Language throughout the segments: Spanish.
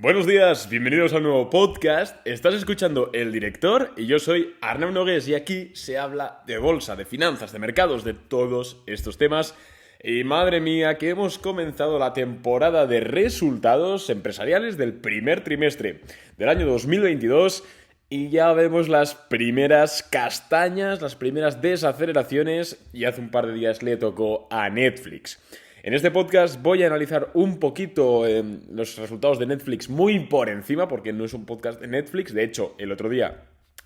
Buenos días, bienvenidos a un nuevo podcast. Estás escuchando El Director y yo soy Arnau Nogués y aquí se habla de bolsa, de finanzas, de mercados, de todos estos temas. Y madre mía, que hemos comenzado la temporada de resultados empresariales del primer trimestre del año 2022 y ya vemos las primeras castañas, las primeras desaceleraciones y hace un par de días le tocó a Netflix. En este podcast voy a analizar un poquito los resultados de Netflix muy por encima, porque no es un podcast de Netflix. De hecho, el otro día,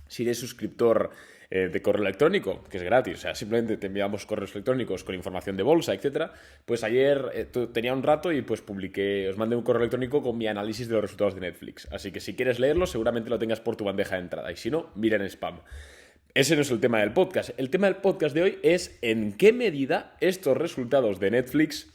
si eres suscriptor de correo electrónico, que es gratis, o sea, simplemente te enviamos correos electrónicos con información de bolsa, etcétera, pues ayer tenía un rato y pues os mandé un correo electrónico con mi análisis de los resultados de Netflix. Así que si quieres leerlo, seguramente lo tengas por tu bandeja de entrada. Y si no, mira en spam. Ese no es el tema del podcast. El tema del podcast de hoy es en qué medida estos resultados de Netflix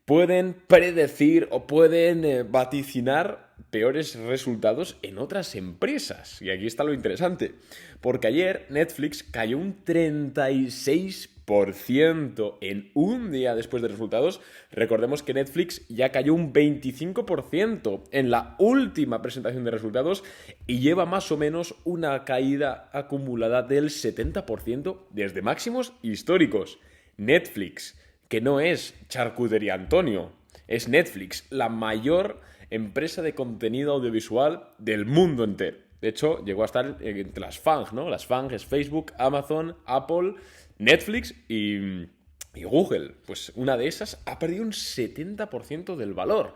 pueden predecir o pueden vaticinar peores resultados en otras empresas. Y aquí está lo interesante. Porque ayer Netflix cayó un 36% en un día después de resultados. Recordemos que Netflix ya cayó un 25% en la última presentación de resultados y lleva más o menos una caída acumulada del 70% desde máximos históricos. Netflix, que no es Charcutería Antonio, es Netflix, la mayor empresa de contenido audiovisual del mundo entero. De hecho, llegó a estar entre las FANG, ¿no? Las FANG es Facebook, Amazon, Apple, Netflix y Google. Pues una de esas ha perdido un 70% del valor.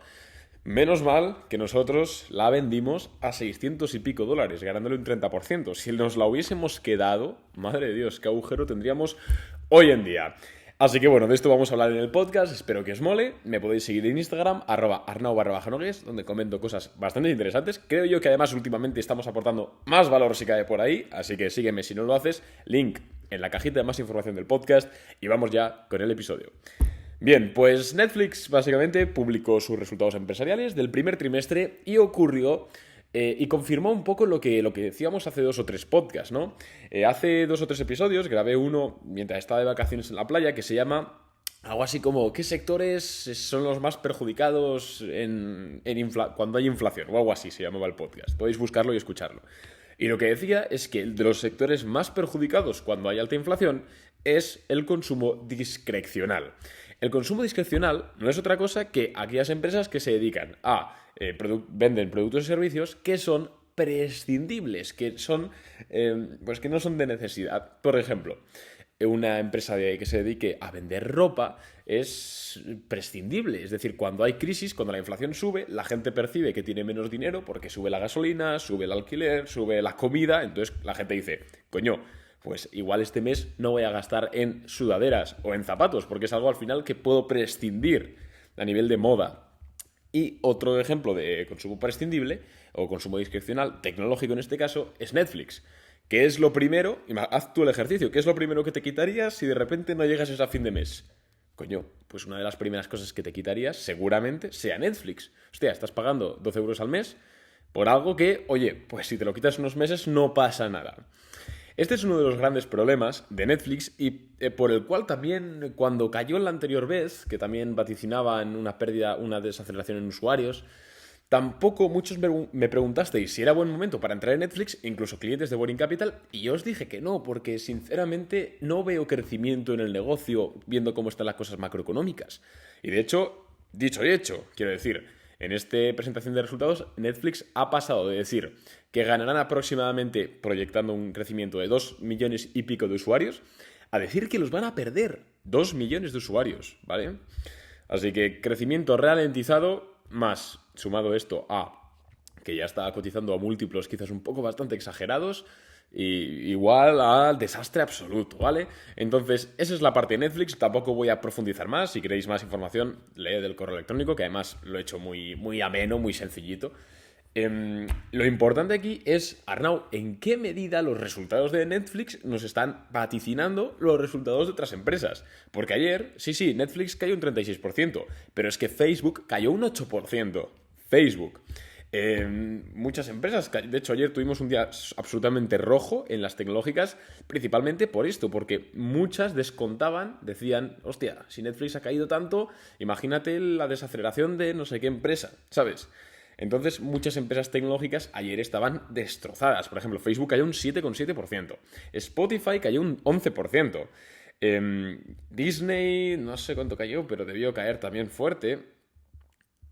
Menos mal que nosotros la vendimos a 600 y pico dólares, ganándole un 30%. Si nos la hubiésemos quedado, madre de Dios, qué agujero tendríamos hoy en día. Así que bueno, de esto vamos a hablar en el podcast, espero que os mole. Me podéis seguir en Instagram, @arnau_nogues, donde comento cosas bastante interesantes. Creo yo que además últimamente estamos aportando más valor si cae por ahí, así que sígueme si no lo haces. Link en la cajita de más información del podcast y vamos ya con el episodio. Bien, pues Netflix básicamente publicó sus resultados empresariales del primer trimestre y ocurrió y confirmó un poco lo que decíamos hace 2 o 3 podcasts, ¿no? Hace 2 o 3 episodios grabé uno mientras estaba de vacaciones en la playa que se llama algo así como ¿qué sectores son los más perjudicados cuando hay inflación? O algo así se llamaba el podcast. Podéis buscarlo y escucharlo. Y lo que decía es que de los sectores más perjudicados cuando hay alta inflación es el consumo discrecional. El consumo discrecional no es otra cosa que aquellas empresas que se dedican a venden productos y servicios que son prescindibles, que son pues que no son de necesidad. Por ejemplo, una empresa que se dedique a vender ropa es prescindible. Es decir, cuando hay crisis, cuando la inflación sube, la gente percibe que tiene menos dinero porque sube la gasolina, sube el alquiler, sube la comida. Entonces la gente dice, coño, pues igual este mes no voy a gastar en sudaderas o en zapatos, porque es algo al final que puedo prescindir a nivel de moda. Y otro ejemplo de consumo prescindible, o consumo discrecional, tecnológico en este caso, es Netflix. ¿Qué es lo primero? Haz tú el ejercicio. ¿Qué es lo primero que te quitarías si de repente no llegas a fin de mes? Coño, pues una de las primeras cosas que te quitarías seguramente sea Netflix. Hostia, estás pagando 12 euros al mes por algo que, oye, pues si te lo quitas unos meses no pasa nada. Este es uno de los grandes problemas de Netflix y por el cual también cuando cayó la anterior vez, que también vaticinaban una pérdida, una desaceleración en usuarios, tampoco muchos me preguntasteis si era buen momento para entrar en Netflix, incluso clientes de Boring Capital, y yo os dije que no, porque sinceramente no veo crecimiento en el negocio viendo cómo están las cosas macroeconómicas. Y de hecho, dicho y hecho, quiero decir, en esta presentación de resultados, Netflix ha pasado de decir que ganarán aproximadamente, proyectando un crecimiento de 2 millones y pico de usuarios, a decir que los van a perder 2 millones de usuarios, ¿vale? Así que crecimiento ralentizado, más sumado esto a que ya está cotizando a múltiplos quizás un poco bastante exagerados, y igual al desastre absoluto, ¿vale? Entonces, esa es la parte de Netflix, tampoco voy a profundizar más. Si queréis más información, leed el correo electrónico, que además lo he hecho muy, muy ameno, muy sencillito. Lo importante aquí es, Arnau, ¿en qué medida los resultados de Netflix nos están vaticinando los resultados de otras empresas? Porque ayer, sí, Netflix cayó un 36%, pero es que Facebook cayó un 8%. Facebook. Muchas empresas, de hecho ayer tuvimos un día absolutamente rojo en las tecnológicas, principalmente por esto, porque muchas descontaban, decían, hostia, si Netflix ha caído tanto, imagínate la desaceleración de no sé qué empresa, ¿sabes? Entonces, muchas empresas tecnológicas ayer estaban destrozadas. Por ejemplo, Facebook cayó un 7,7%. Spotify cayó un 11%. Disney, no sé cuánto cayó, pero debió caer también fuerte.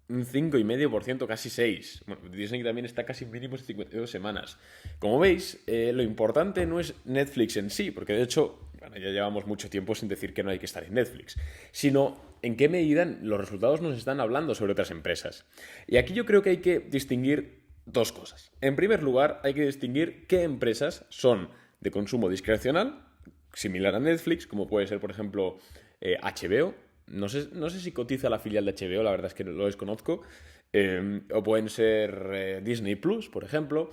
Un 5,5%, casi 6%. Bueno, Disney también está casi mínimos de 52 semanas. Como veis, lo importante no es Netflix en sí, porque de hecho, bueno, ya llevamos mucho tiempo sin decir que no hay que estar en Netflix, sino en qué medida los resultados nos están hablando sobre otras empresas. Y aquí yo creo que hay que distinguir dos cosas. En primer lugar, hay que distinguir qué empresas son de consumo discrecional, similar a Netflix, como puede ser, por ejemplo, HBO. No sé si cotiza la filial de HBO, la verdad es que lo desconozco. O pueden ser Disney Plus, por ejemplo.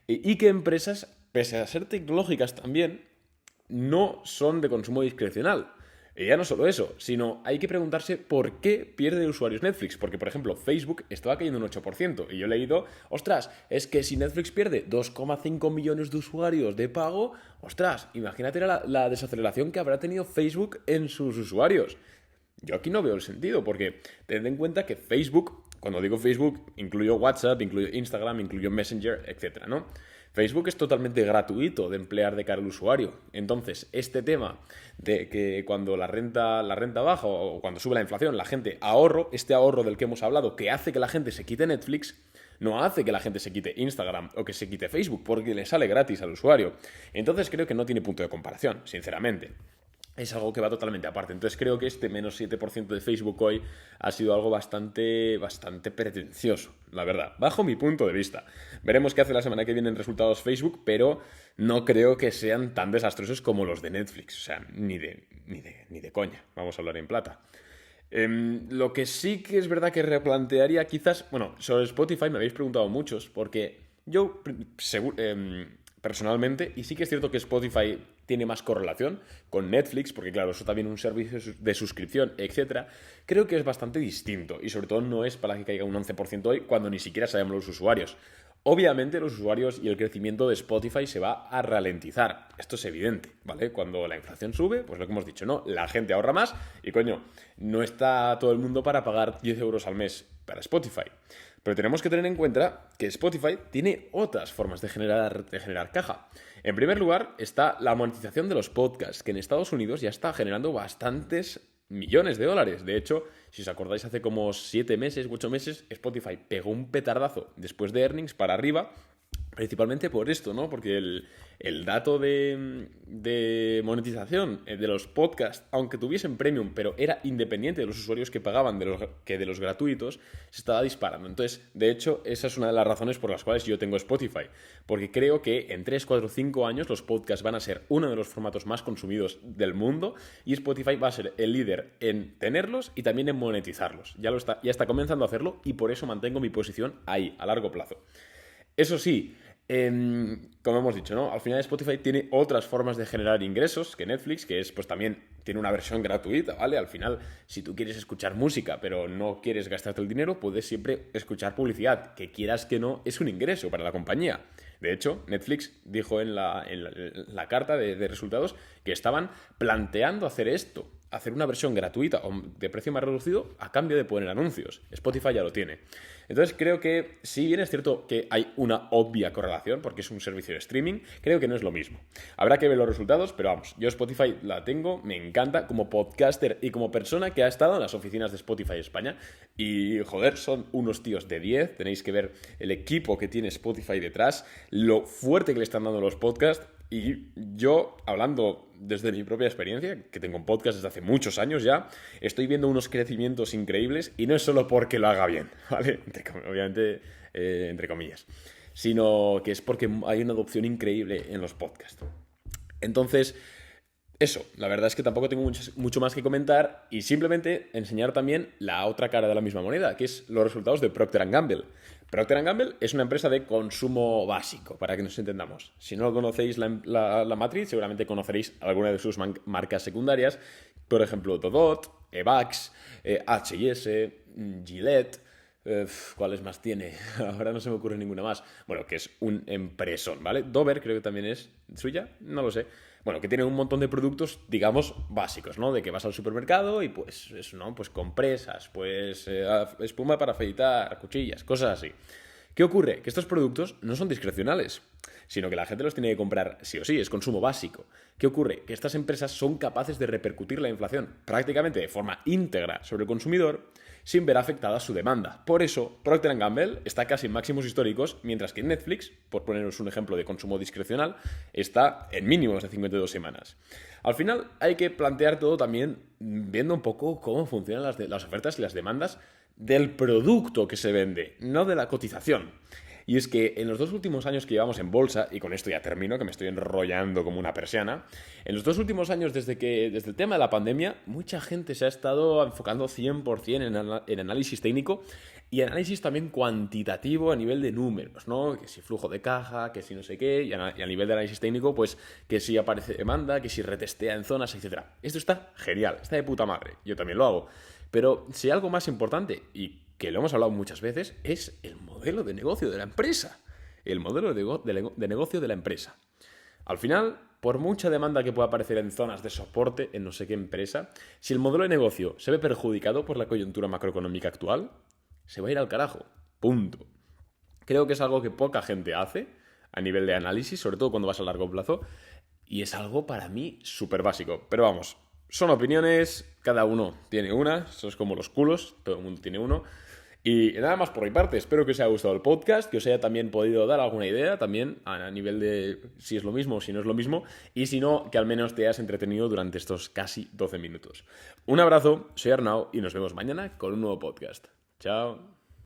Y que empresas, pese a ser tecnológicas también, no son de consumo discrecional. Y ya no solo eso, sino hay que preguntarse por qué pierde usuarios Netflix. Porque, por ejemplo, Facebook estaba cayendo un 8%. Y yo he leído, ostras, es que si Netflix pierde 2,5 millones de usuarios de pago, ostras, imagínate la desaceleración que habrá tenido Facebook en sus usuarios. Yo aquí no veo el sentido, porque tened en cuenta que Facebook, cuando digo Facebook, incluyo WhatsApp, incluyo Instagram, incluyo Messenger, etcétera, ¿no? Facebook es totalmente gratuito de emplear de cara al usuario. Entonces, este tema de que cuando la renta baja o cuando sube la inflación, la gente este ahorro del que hemos hablado, que hace que la gente se quite Netflix, no hace que la gente se quite Instagram o que se quite Facebook, porque le sale gratis al usuario. Entonces creo que no tiene punto de comparación, sinceramente. Es algo que va totalmente aparte. Entonces creo que este menos 7% de Facebook hoy ha sido algo bastante pretencioso, la verdad, bajo mi punto de vista. Veremos qué hace la semana que viene en resultados Facebook, pero no creo que sean tan desastrosos como los de Netflix. O sea, ni de coña, vamos a hablar en plata. Lo que sí que es verdad que replantearía quizás, bueno, sobre Spotify me habéis preguntado muchos, porque yo personalmente, y sí que es cierto que Spotify tiene más correlación con Netflix, porque claro, eso también es un servicio de suscripción, etcétera, creo que es bastante distinto, y sobre todo no es para que caiga un 11% hoy, cuando ni siquiera sabemos los usuarios. Obviamente los usuarios y el crecimiento de Spotify se va a ralentizar. Esto es evidente, ¿vale? Cuando la inflación sube, pues lo que hemos dicho, ¿no? La gente ahorra más y, coño, no está todo el mundo para pagar 10 euros al mes para Spotify. Pero tenemos que tener en cuenta que Spotify tiene otras formas de generar caja. En primer lugar está la monetización de los podcasts, que en Estados Unidos ya está generando bastantes millones de dólares. De hecho, si os acordáis, hace como 7 meses, 8 meses, Spotify pegó un petardazo después de earnings para arriba, principalmente por esto, ¿no? Porque el dato de monetización de los podcasts, aunque tuviesen premium, pero era independiente de los usuarios que pagaban de los gratuitos, se estaba disparando. Entonces, de hecho, esa es una de las razones por las cuales yo tengo Spotify. Porque creo que en 3, 4, 5 años los podcasts van a ser uno de los formatos más consumidos del mundo y Spotify va a ser el líder en tenerlos y también en monetizarlos. Ya está comenzando a hacerlo y por eso mantengo mi posición ahí, a largo plazo. Eso sí, como hemos dicho, ¿no? Al final Spotify tiene otras formas de generar ingresos que Netflix, que es, pues también tiene una versión gratuita, ¿vale? Al final, si tú quieres escuchar música, pero no quieres gastarte el dinero, puedes siempre escuchar publicidad, que quieras que no, es un ingreso para la compañía. De hecho, Netflix dijo en la carta de resultados que estaban planteando hacer esto, hacer una versión gratuita o de precio más reducido a cambio de poner anuncios. Spotify ya lo tiene. Entonces creo que, si bien es cierto que hay una obvia correlación, porque es un servicio de streaming, creo que no es lo mismo. Habrá que ver los resultados, pero vamos, yo Spotify la tengo, me encanta como podcaster y como persona que ha estado en las oficinas de Spotify España. Y joder, son unos tíos de 10, tenéis que ver el equipo que tiene Spotify detrás, lo fuerte que le están dando los podcasts. Y yo, hablando desde mi propia experiencia, que tengo un podcast desde hace muchos años ya, estoy viendo unos crecimientos increíbles y no es solo porque lo haga bien, ¿vale? Obviamente, entre comillas, sino que es porque hay una adopción increíble en los podcasts. Entonces, eso, la verdad es que tampoco tengo mucho más que comentar y simplemente enseñar también la otra cara de la misma moneda, que es los resultados de Procter & Gamble. Procter & Gamble es una empresa de consumo básico, para que nos entendamos. Si no conocéis la matriz, seguramente conoceréis alguna de sus marcas secundarias, por ejemplo, Dodot, Evax, H&S, Gillette, ¿Cuáles más tiene? Ahora no se me ocurre ninguna más. Bueno, que es un empresón, ¿vale? Dover creo que también es suya, no lo sé. Bueno, que tiene un montón de productos, digamos, básicos, ¿no? De que vas al supermercado y pues eso, ¿no? Pues compresas, pues espuma para afeitar, cuchillas, cosas así. ¿Qué ocurre? Que estos productos no son discrecionales, sino que la gente los tiene que comprar sí o sí, es consumo básico. ¿Qué ocurre? Que estas empresas son capaces de repercutir la inflación prácticamente de forma íntegra sobre el consumidor sin ver afectada su demanda. Por eso, Procter & Gamble está casi en máximos históricos, mientras que Netflix, por poneros un ejemplo de consumo discrecional, está en mínimos de 52 semanas. Al final hay que plantear todo también viendo un poco cómo funcionan las ofertas y las demandas del producto que se vende, no de la cotización. Y es que en los 2 últimos años que llevamos en bolsa, y con esto ya termino, que me estoy enrollando como una persiana, en los 2 últimos años desde el tema de la pandemia, mucha gente se ha estado enfocando 100% en análisis técnico y análisis también cuantitativo a nivel de números, ¿no? Que si flujo de caja, que si no sé qué, y a nivel de análisis técnico, pues que si aparece demanda, que si retestea en zonas, etc. Esto está genial, está de puta madre, yo también lo hago. Pero si hay algo más importante, y que lo hemos hablado muchas veces, es el modelo de negocio de la empresa. El modelo de negocio de la empresa. Al final, por mucha demanda que pueda aparecer en zonas de soporte en no sé qué empresa, si el modelo de negocio se ve perjudicado por la coyuntura macroeconómica actual, se va a ir al carajo. Punto. Creo que es algo que poca gente hace a nivel de análisis, sobre todo cuando vas a largo plazo, y es algo para mí súper básico. Pero vamos, son opiniones, cada uno tiene una, eso es como los culos, todo el mundo tiene uno. Y nada más por mi parte, espero que os haya gustado el podcast, que os haya también podido dar alguna idea también a nivel de si es lo mismo o si no es lo mismo, y si no, que al menos te hayas entretenido durante estos casi 12 minutos. Un abrazo, soy Arnau y nos vemos mañana con un nuevo podcast. Chao.